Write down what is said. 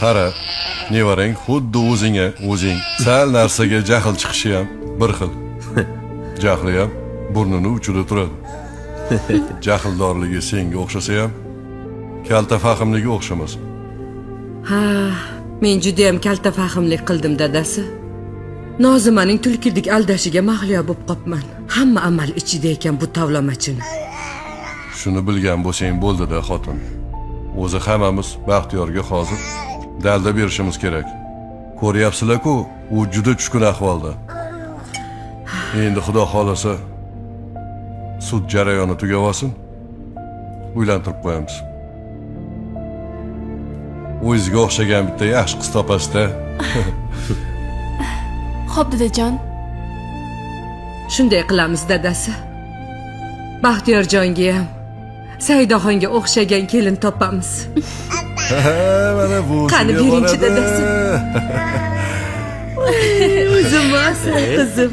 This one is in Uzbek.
Qara, nevarang xuddi o'zing sal narsaga jahl chiqishi ham bir xil. Jahli ham burnini uchida turadi. Jahldorligi senga o'xshasa ham kalta fahmligi o'xshamas. Ha, men juda ham kalta fahmlik qildim dadasi. Nozimaning tulkidek aldashiga mahliyo bo'lib qopman. Hamma amal ichida ekan bu tavlamachini. Shuni bilgan bo'lsang bo'ldi-da xotin. O'zi hammamiz Baxtiyorga hozir dalda berishimiz kerak. Ko'ryapsizlar-ku, u juda tushkun ahvolda. Endi xudo xolasa sud jarayoni tugab olsin, uylantirib qo'yamiz. O'zingizga o'xshagan bitta yaxshi qiz topasiz-da. Xo'p, dadajon. Shunday qilamiz dadasi. Baxtiyorjonga ham Saidaxonga o'xshagan kelin topamiz. Mana bu. Qani birinchi dadasi. O'zim asal qizim.